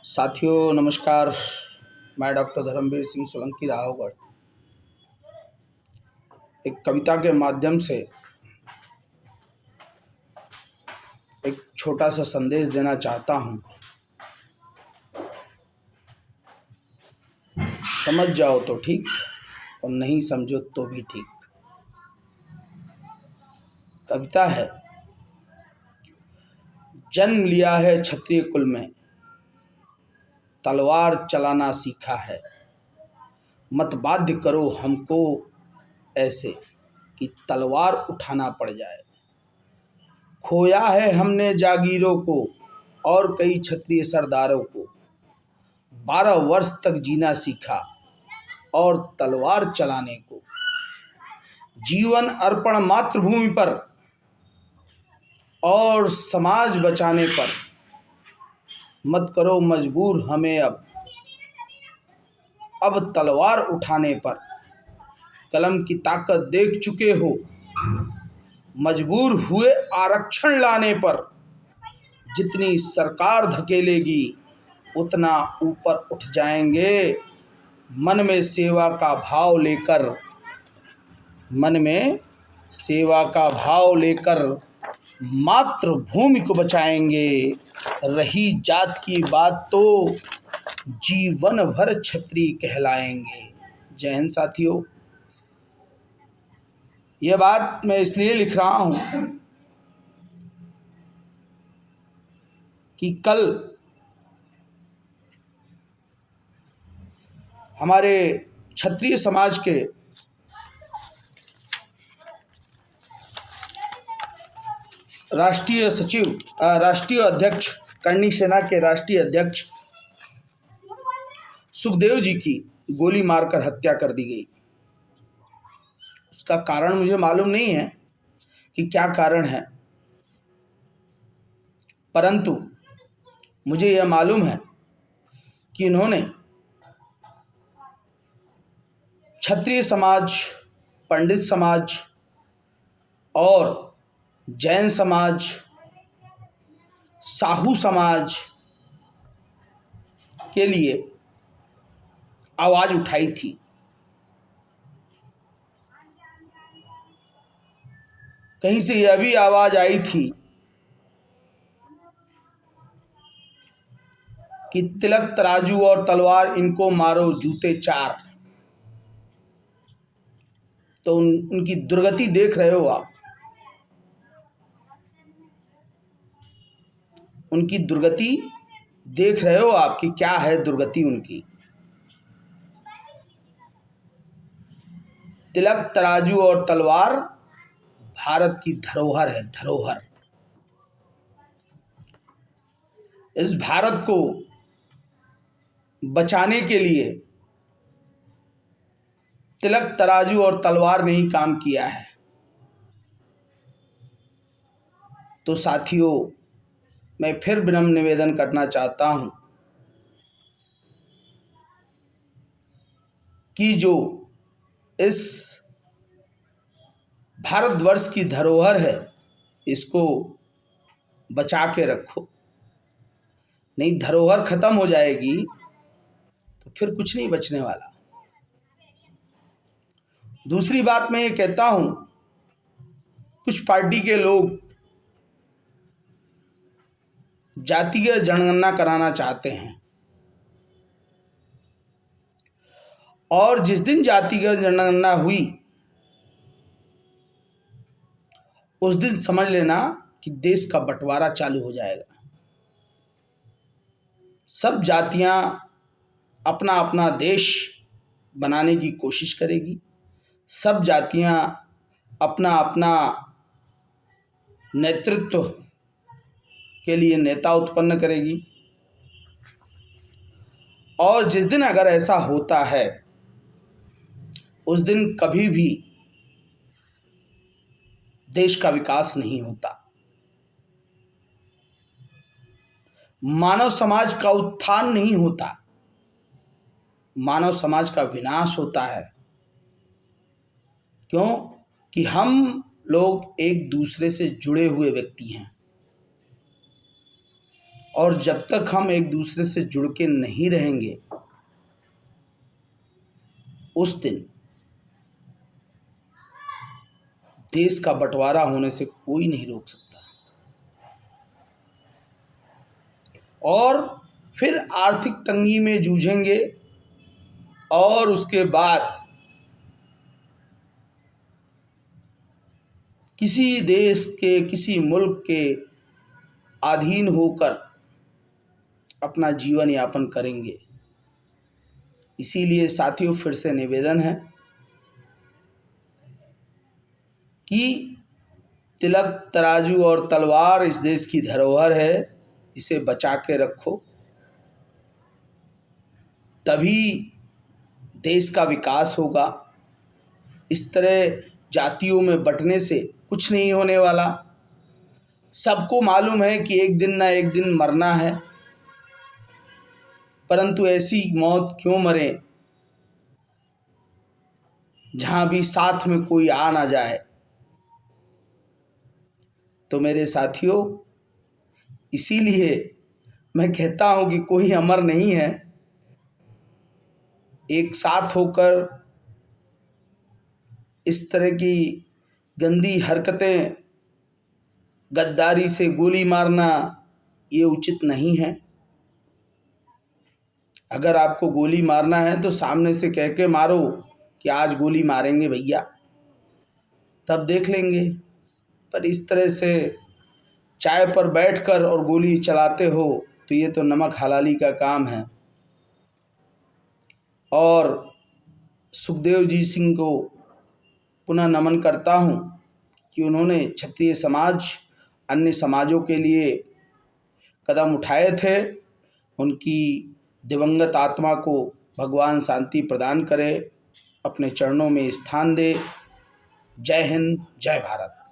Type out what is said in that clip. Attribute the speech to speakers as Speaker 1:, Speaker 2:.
Speaker 1: साथियों नमस्कार। मैं डॉक्टर धर्मवीर सिंह सोलंकी राहोगढ़ एक कविता के माध्यम से एक छोटा सा संदेश देना चाहता हूँ। समझ जाओ तो ठीक और नहीं समझो तो भी ठीक। कविता है। जन्म लिया है क्षत्रिय कुल में, तलवार चलाना सीखा है। मत बाध्य करो हमको ऐसे कि तलवार उठाना पड़ जाए। खोया है हमने जागीरों को और कई क्षत्रिय सरदारों को। 12 वर्ष तक जीना सीखा और तलवार चलाने को। जीवन अर्पण मातृभूमि पर और समाज बचाने पर। मत करो मजबूर हमें अब तलवार उठाने पर। कलम की ताकत देख चुके हो, मजबूर हुए आरक्षण लाने पर। जितनी सरकार धकेलेगी उतना ऊपर उठ जाएंगे। मन में सेवा का भाव लेकर, मन में सेवा का भाव लेकर मातृभूमि को बचाएंगे। रही जात की बात तो जीवन भर क्षत्रिय कहलाएंगे। जय हिंद साथियों। यह बात मैं इसलिए लिख रहा हूं कि कल हमारे क्षत्रिय समाज के राष्ट्रीय सचिव, राष्ट्रीय अध्यक्ष, करणी सेना के राष्ट्रीय अध्यक्ष सुखदेव जी की गोली मारकर हत्या कर दी गई। उसका कारण मुझे मालूम नहीं है कि क्या कारण है, परंतु मुझे यह मालूम है कि इन्होंने क्षत्रिय समाज, पंडित समाज और जैन समाज, साहू समाज के लिए आवाज उठाई थी। कहीं से यह भी आवाज आई थी कि तिलक तराजू और तलवार इनको मारो जूते चार। तो उनकी दुर्गति देख रहे हो आप। उनकी दुर्गति देख रहे हो आप कि क्या है दुर्गति उनकी। तिलक तराजू और तलवार भारत की धरोहर है, धरोहर। इस भारत को बचाने के लिए तिलक तराजू और तलवार ने ही काम किया है। तो साथियों, मैं फिर विनम्र निवेदन करना चाहता हूं कि जो इस भारतवर्ष की धरोहर है इसको बचा के रखो। नहीं, धरोहर खत्म हो जाएगी तो फिर कुछ नहीं बचने वाला। दूसरी बात मैं ये कहता हूं, कुछ पार्टी के लोग जातीय जनगणना कराना चाहते हैं और जिस दिन जातीय जनगणना हुई उस दिन समझ लेना कि देश का बंटवारा चालू हो जाएगा। सब जातियां अपना अपना देश बनाने की कोशिश करेगी। सब जातियां अपना अपना नेतृत्व के लिए नेता उत्पन्न करेगी। और जिस दिन अगर ऐसा होता है उस दिन कभी भी देश का विकास नहीं होता। मानव समाज का उत्थान नहीं होता, मानव समाज का विनाश होता है। क्यों? कि हम लोग एक दूसरे से जुड़े हुए व्यक्ति हैं। और जब तक हम एक दूसरे से जुड़ के नहीं रहेंगे, उस दिन देश का बंटवारा होने से कोई नहीं रोक सकता। और फिर आर्थिक तंगी में जूझेंगे और उसके बाद किसी देश के, किसी मुल्क के अधीन होकर अपना जीवन यापन करेंगे। इसीलिए साथियों, फिर से निवेदन है कि तिलक, तराजू और तलवार इस देश की धरोहर है, इसे बचा के रखो, तभी देश का विकास होगा। इस तरह जातियों में बंटने से कुछ नहीं होने वाला। सबको मालूम है कि एक दिन ना एक दिन मरना है, परंतु ऐसी मौत क्यों मरे जहां भी साथ में कोई आ ना जाए। तो मेरे साथियों, इसीलिए मैं कहता हूं कि कोई अमर नहीं है। एक साथ होकर इस तरह की गंदी हरकतें, गद्दारी से गोली मारना, ये उचित नहीं है। अगर आपको गोली मारना है तो सामने से कह के मारो कि आज गोली मारेंगे भैया, तब देख लेंगे। पर इस तरह से चाय पर बैठकर और गोली चलाते हो तो ये तो नमक हलाली का काम है। और सुखदेव जी सिंह को पुनः नमन करता हूँ कि उन्होंने क्षत्रिय समाज, अन्य समाजों के लिए कदम उठाए थे। उनकी दिवंगत आत्मा को भगवान शांति प्रदान करे, अपने चरणों में स्थान दे। जय हिंद, जय भारत।